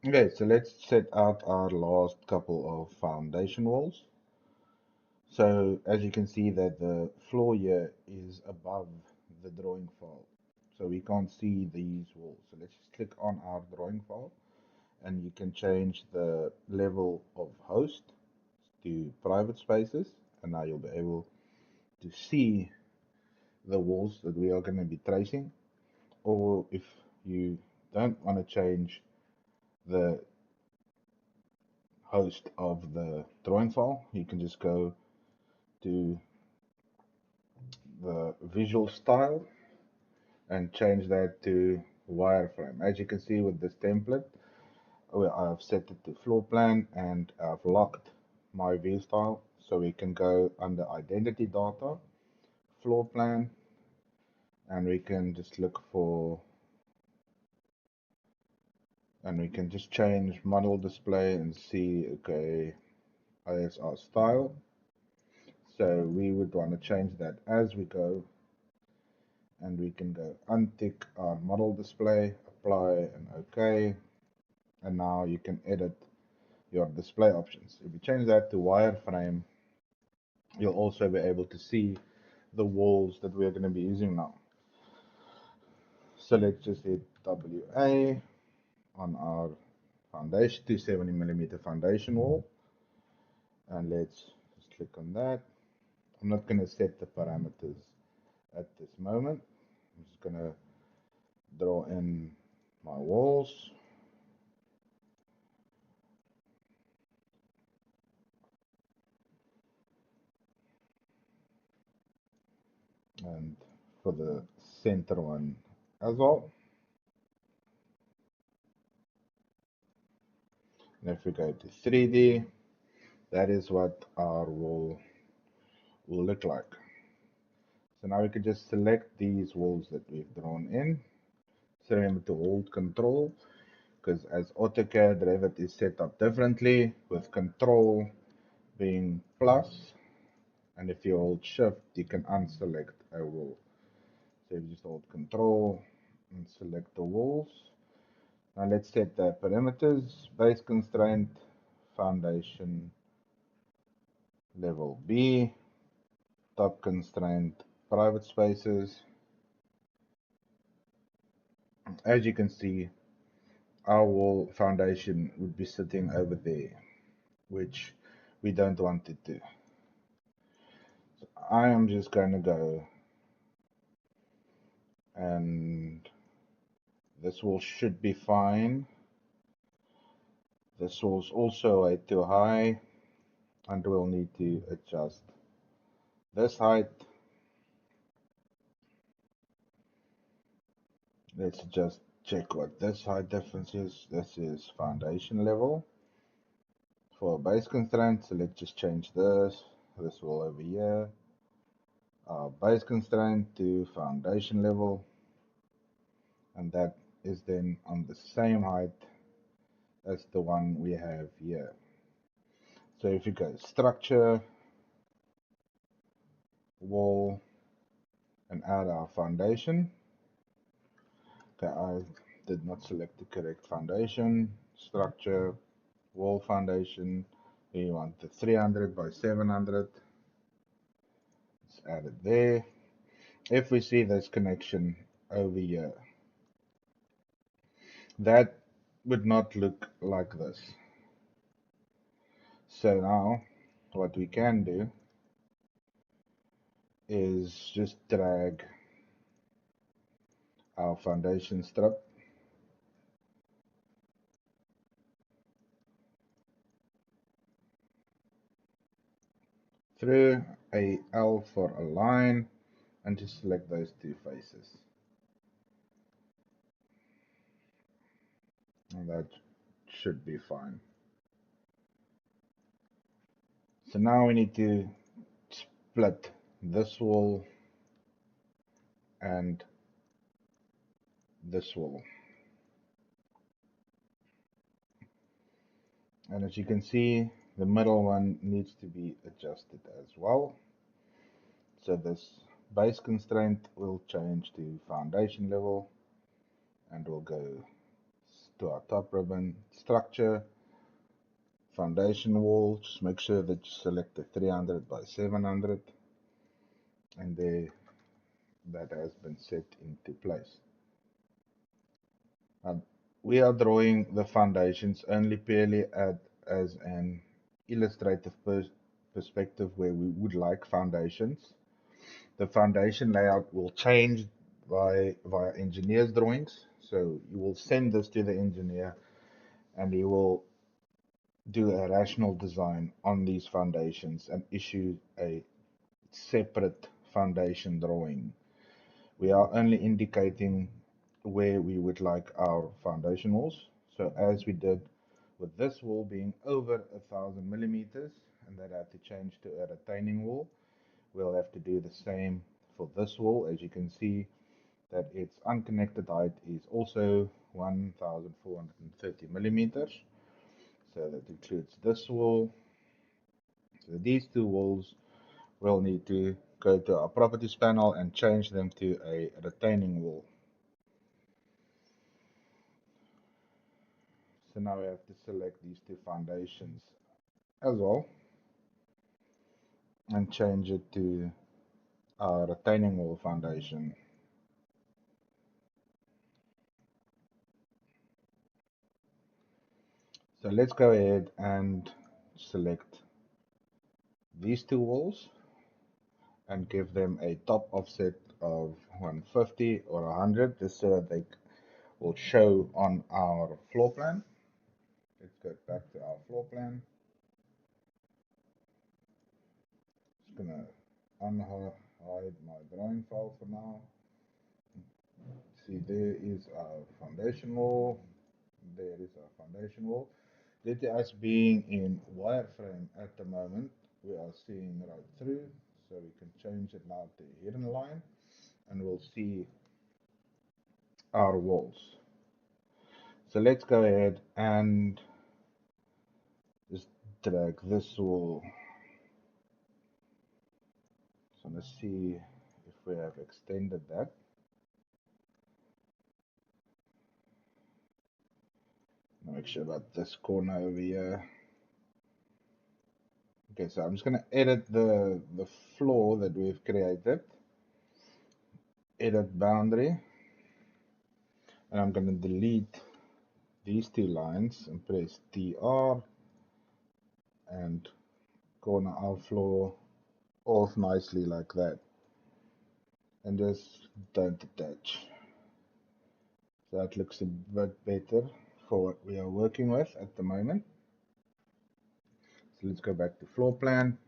Okay, so let's set out our last couple of foundation walls. So as you can see that the floor here is above the drawing file. So we can't see these walls. So let's just click on our drawing file and you can change the level of host to private spaces. And now you'll be able to see the walls that we are going to be tracing. Or if you don't want to change the host of the drawing file, you can just go to the visual style and change that to wireframe. As you can see with this template, I've set it to floor plan and I've locked my view style. So we can go under identity data, floor plan, and we can just look for, and we can just change model display and see, okay, there's our style. So we would want to change that as we go, and we can go untick our model display, apply and OK. And now you can edit your display options. If you change that to wireframe, you'll also be able to see the walls that we're going to be using now. So let's just hit WA on our foundation, 270mm foundation wall. And let's just click on that. I'm not going to set the parameters at this moment. I'm just going to draw in my walls. And for the center one as well. And if we go to 3D, that is what our wall will look like. So now we can just select these walls that we've drawn in. So remember to hold control, because as AutoCAD Revit is set up differently, with control being plus, and if you hold shift you can unselect a wall. So you just hold control and select the walls. Now let's set the parameters: base constraint, foundation level B, top constraint, private spaces. As you can see, our wall foundation would be sitting over there, which we don't want it to. So I am just going to go, and this wall should be fine. This wall's also way too high, and we'll need to adjust this height. Let's just check what this height difference is. This is foundation level. For base constraint, so let's just change this wall over here. Base constraint to foundation level, and that is then on the same height as the one we have here. So if you go structure, wall, and add our foundation. Okay, I did not select the correct foundation. Structure, wall foundation. We want the 300 by 700. Let's add it there. If we see this connection over here, that would not look like this. So now what we can do is just drag our foundation strip through a L for a line and just select those two faces. And that should be fine. So now we need to split this wall and this wall. And as you can see, the middle one needs to be adjusted as well. So this base constraint will change to foundation level, and we'll go to our top ribbon, structure, foundation wall. Just make sure that you select the 300 by 700, and there that has been set into place. We are drawing the foundations only purely as an illustrative perspective where we would like foundations. The foundation layout will change via engineer's drawings. So you will send this to the engineer and he will do a rational design on these foundations and issue a separate foundation drawing. We are only indicating where we would like our foundation walls. So as we did with this wall being over 1,000 millimeters, and that had to change to a retaining wall, we'll have to do the same for this wall. As you can see, that its unconnected height is also 1,430 millimeters. So that includes this wall. So these two walls will need to go to our properties panel and change them to a retaining wall. So now we have to select these two foundations as well and change it to our retaining wall foundation. So let's go ahead and select these two walls and give them a top offset of 150 or 100 just so that they will show on our floor plan. Let's go back to our floor plan. Just gonna unhide my drawing file for now. See, there is our foundation wall. There is our foundation wall. Due to us being in wireframe at the moment, we are seeing right through, so we can change it now to hidden line, and we'll see our walls. So let's go ahead and just drag this wall. So let's see if we have extended that. Make sure about this corner over here. Okay, so I'm just going to edit the floor that we've created. Edit boundary. And I'm going to delete these two lines and press TR and corner our floor off nicely like that. And just don't attach. So that looks a bit better for what we are working with at the moment. So let's go back to floor plan.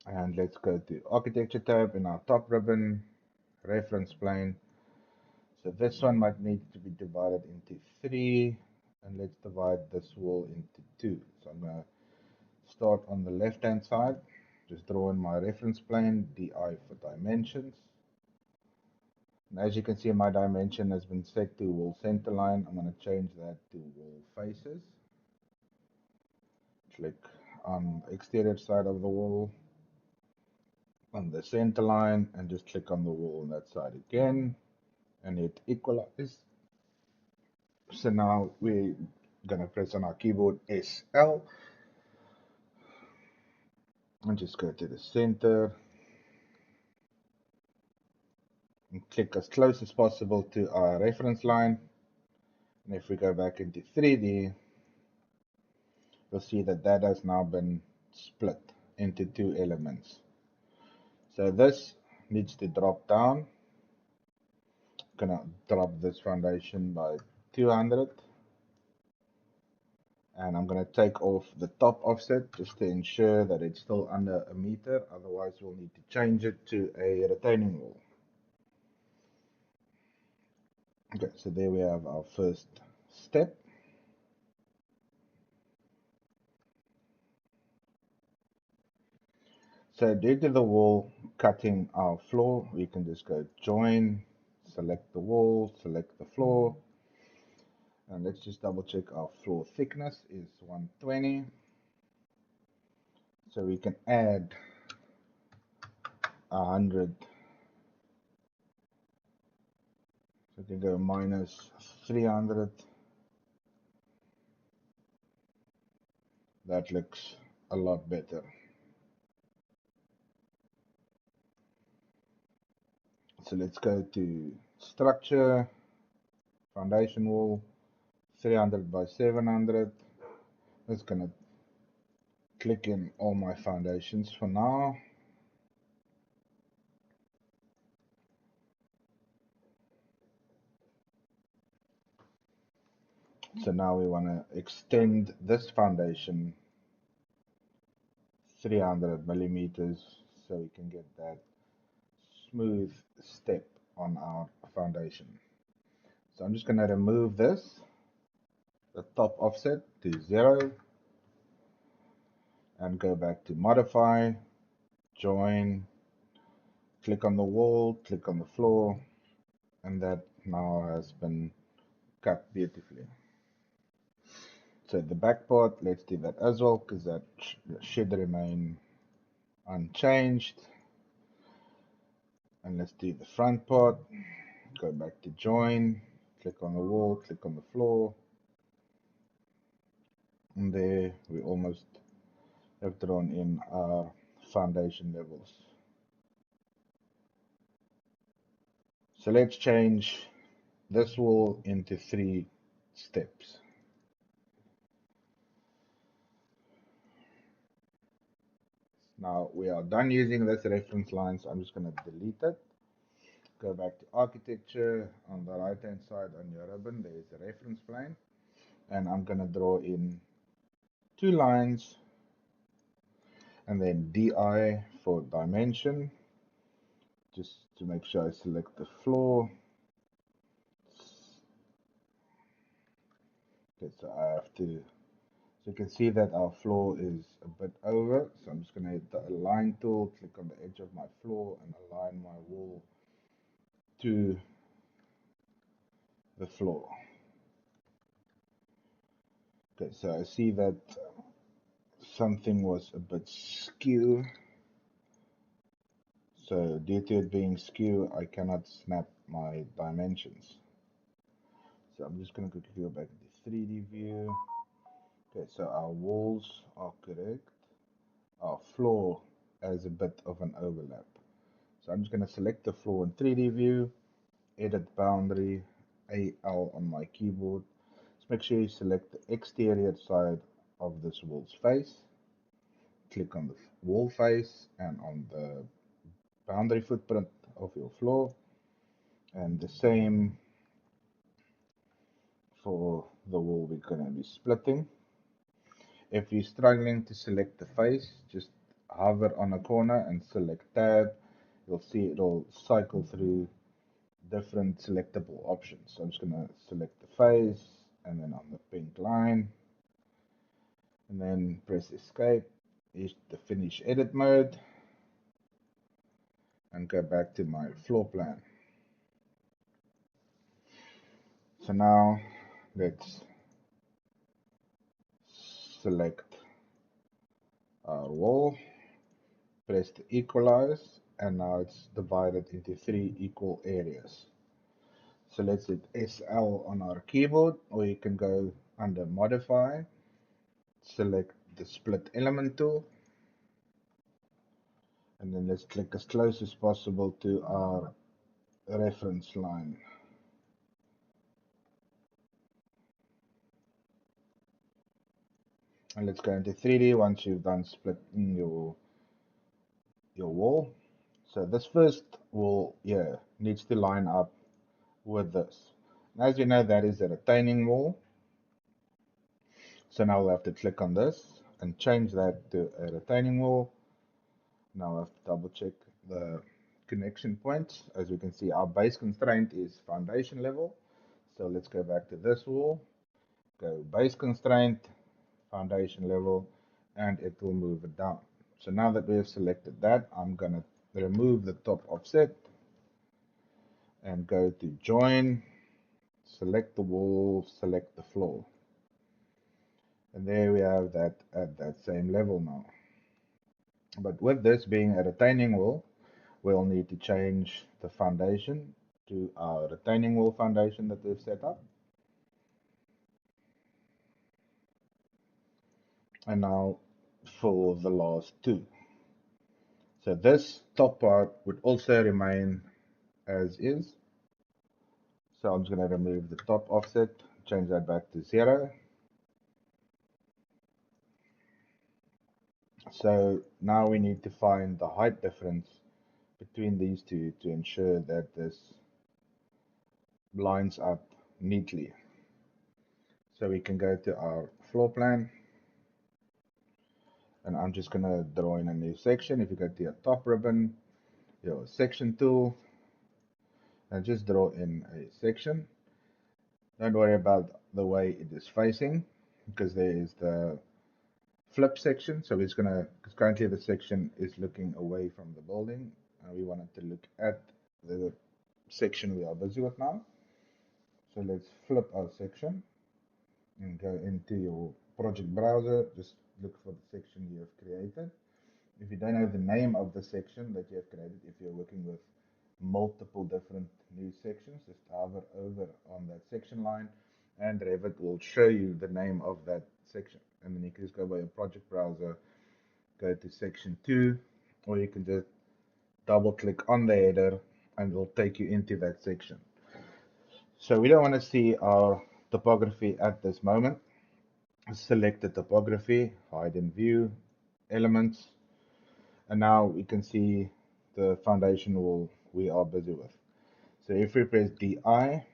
And let's go to architecture tab in our top ribbon, reference plane. So this one might need to be divided into 3, and let's divide this wall into 2. So I'm going to start on the left hand side, just draw in my reference plane, DI for dimensions. And as you can see, my dimension has been set to wall center line. I'm going to change that to wall faces. Click on the exterior side of the wall, on the center line, and just click on the wall on that side again and hit equalize. So now we're gonna press on our keyboard SL and just go to the center and click as close as possible to our reference line. And if we go back into 3D, you'll see that that has now been split into 2 elements. So this needs to drop down. I'm gonna drop this foundation by 200. And I'm going to take off the top offset just to ensure that it's still under a meter. Otherwise, we'll need to change it to a retaining wall. Okay, so there we have our first step. So due to the wall cutting our floor, we can just go join, select the wall, select the floor. And let's just double check our floor thickness is 120. So we can add 100 We can go minus 300. That looks a lot better. So let's go to structure, foundation wall, 300 by 700. I'm just gonna click in all my foundations for now. So now we want to extend this foundation 300 millimeters so we can get that smooth step on our foundation. So I'm just going to remove this, the top offset to 0, and go back to modify, join, click on the wall, click on the floor, and that now has been cut beautifully. So the back part, let's do that as well because that should remain unchanged. And let's do the front part. Go back to join, click on the wall, click on the floor. And there we almost have drawn in our foundation levels. So let's change this wall into 3 steps. Now we are done using this reference line, so I'm just going to delete it. Go back to architecture. On the right hand side on your ribbon there is a reference plane, and I'm going to draw in 2 lines and then DI for dimension, just to make sure I select the floor. Okay, so I have to, so you can see that our floor is a bit over, so I'm just going to hit the align tool, click on the edge of my floor and align my wall to the floor. Okay, so I see that something was a bit skew. So due to it being skew, I cannot snap my dimensions. So I'm just going to quickly go back to the 3D view. Okay, so our walls are correct. Our floor has a bit of an overlap. So I'm just going to select the floor in 3D view, edit boundary, AL on my keyboard. Just make sure you select the exterior side of this wall's face. Click on the wall face and on the boundary footprint of your floor, and the same for the wall we're going to be splitting. If you're struggling to select the face, just hover on a corner and select tab. You'll see it'll cycle through different selectable options. So I'm just going to select the face and then on the pink line, and then press escape, is the finish edit mode, and go back to my floor plan. So now let's select our wall, press the equalize, and now it's divided into 3 equal areas. So let's hit SL on our keyboard, or you can go under modify, select the split element tool, and then let's click as close as possible to our reference line. And let's go into 3D once you've done splitting your wall. So this first wall here needs to line up with this. And as you know, that is a retaining wall. So now we'll have to click on this and change that to a retaining wall. Now I have to double check the connection points. As we can see, our base constraint is foundation level. So let's go back to this wall, go base constraint, foundation level, and it will move it down. So now that we have selected that, I'm going to remove the top offset and go to join, select the wall, select the floor. And there we have that at that same level now. But with this being a retaining wall, we'll need to change the foundation to our retaining wall foundation that we've set up. And now for the last two. So this top part would also remain as is. So I'm just going to remove the top offset, change that back to 0. So now we need to find the height difference between these two to ensure that this lines up neatly. So we can go to our floor plan, and I'm just going to draw in a new section. If you go to your top ribbon, your section tool, and just draw in a section. Don't worry about the way it is facing, because there is the flip section. So it's gonna, because currently the section is looking away from the building, and we want it to look at the section we are busy with now. So let's flip our section and go into your project browser. Just look for the section you have created. If you don't know the name of the section that you have created, if you're working with multiple different new sections, just hover over on that section line and Revit will show you the name of that section. And then you can just go by your project browser, go to section 2, or you can just double click on the header and it will take you into that section. So we don't want to see our topography at this moment. Select the topography, hide in view, elements, and now we can see the foundation wall we are busy with. So if we press DI,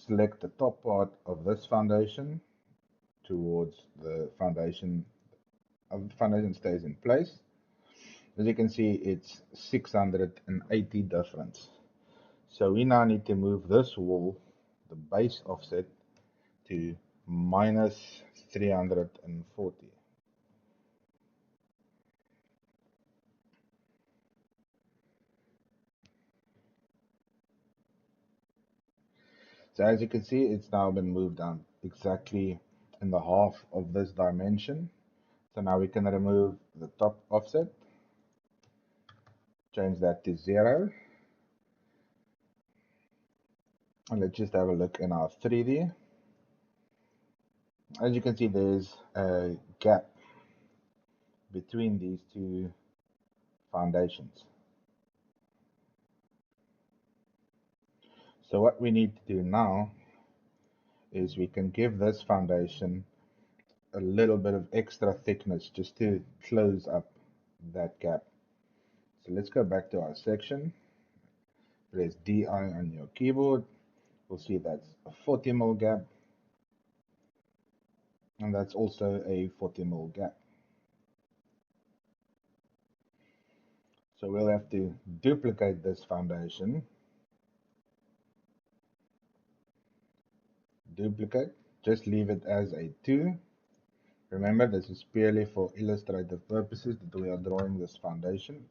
select the top part of this foundation towards the foundation. The foundation stays in place. As you can see, it's 680 difference. So we now need to move this wall, the base offset, to minus 340. So as you can see, it's now been moved down exactly in the half of this dimension. So now we can remove the top offset, change that to 0. And let's just have a look in our 3D. As you can see, there's a gap between these two foundations. So what we need to do now is we can give this foundation a little bit of extra thickness just to close up that gap. So let's go back to our section, press DI on your keyboard. We'll see that's a 40 mm gap, and that's also a 40 mm gap. So we'll have to duplicate this foundation, duplicate, just leave it as a 2. Remember, this is purely for illustrative purposes that we are drawing this foundation.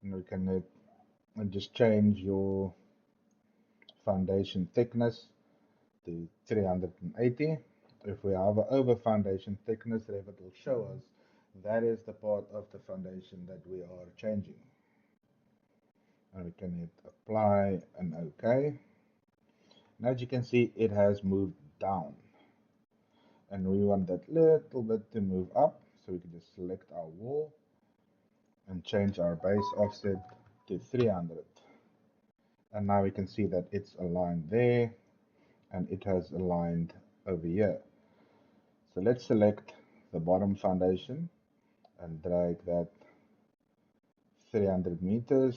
And we can just change your foundation thickness to 380. If we have over foundation thickness, Revit will show us that is the part of the foundation that we are changing. And we can hit apply and OK. And as you can see, it has moved down. And we want that little bit to move up. So we can just select our wall and change our base offset to 300. And now we can see that it's aligned there and it has aligned over here. So let's select the bottom foundation and drag that 300 millimeters,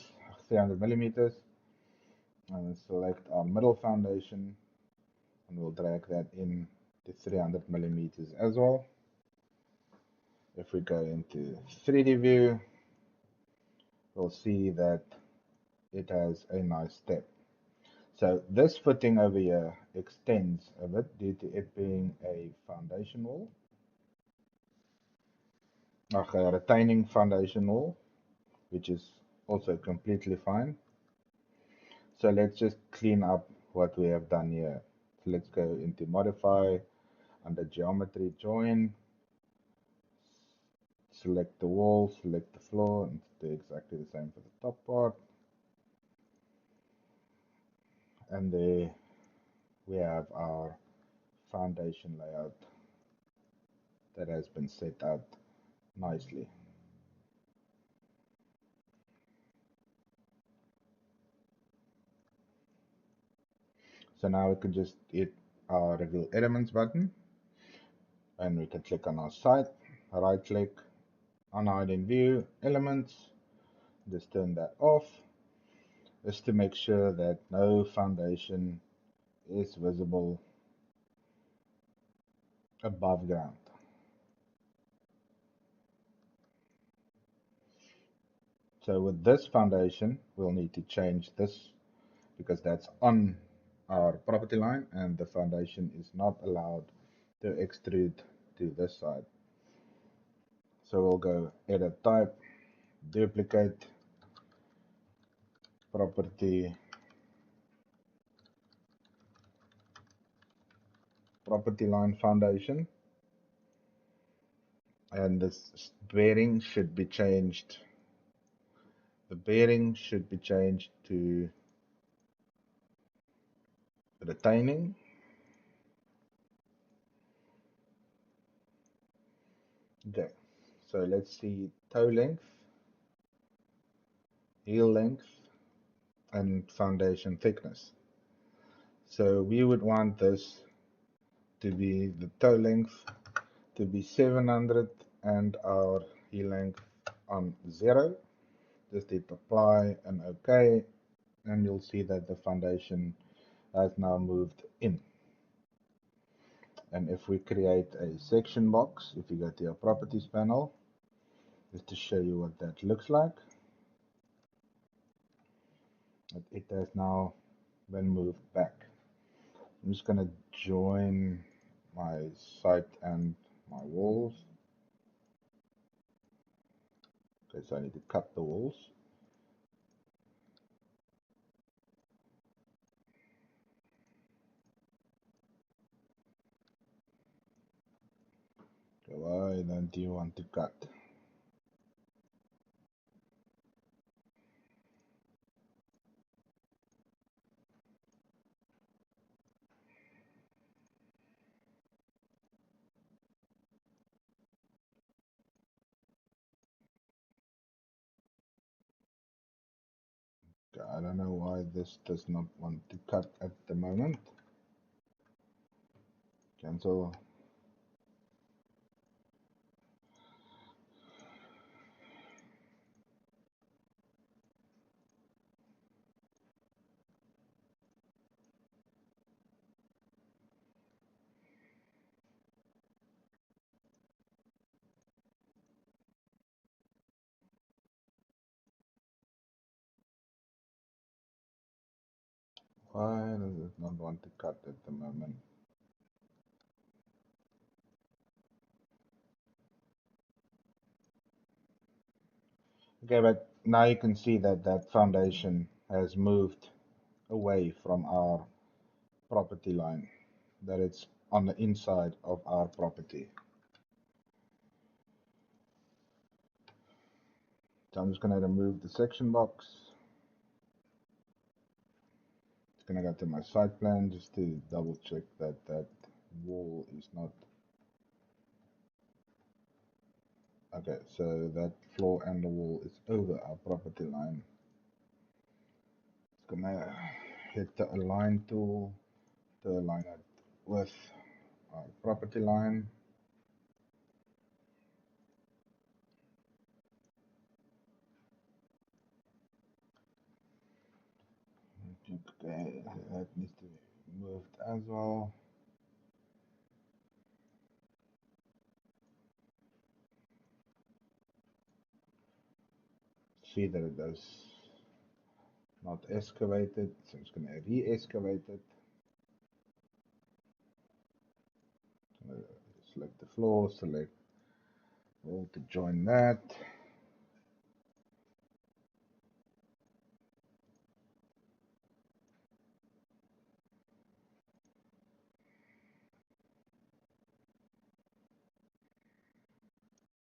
and then select our middle foundation and we'll drag that in to 300 millimeters as well. If we go into 3D view, we'll see that it has a nice step. So this footing over here extends a bit due to it being a foundation wall, like a retaining foundation wall, which is also completely fine. So let's just clean up what we have done here. So let's go into modify, under geometry, join, select the wall, select the floor, and do exactly the same for the top part. And there we have our foundation layout that has been set out nicely. So now we can just hit our reveal elements button and we can click on our site, right click on hide in view elements, just turn that off, just to make sure that no foundation is visible above ground. So with this foundation, we'll need to change this because that's on our property line and the foundation is not allowed to extrude to this side. So we'll go edit type, duplicate, property line foundation, and this bearing should be changed. The bearing should be changed to retaining. Okay, so let's see toe length, heel length, and foundation thickness. So we would want this to be the toe length to be 700 and our heel length on 0. Just hit apply and OK, and you'll see that the foundation has now moved in. And if we create a section box, if you go to your properties panel, just to show you what that looks like, it has now been moved back. I'm just going to join my site and my walls. Okay, so I need to cut the walls. Okay, why don't you want to cut? Okay, I don't know why this does not want to cut at the moment. Cancel. Why does it not want to cut at the moment? Okay, but now you can see that that foundation has moved away from our property line, that it's on the inside of our property. So I'm just going to remove the section box. It's going to go to my site plan just to double check that that wall is not. Okay, so that floor and the wall is over our property line. It's going to hit the align tool to align it with our property line. Okay, that needs to be moved as well. See that it does not excavate it, so I'm just going to re-excavate it. Select the floor, select all to join that.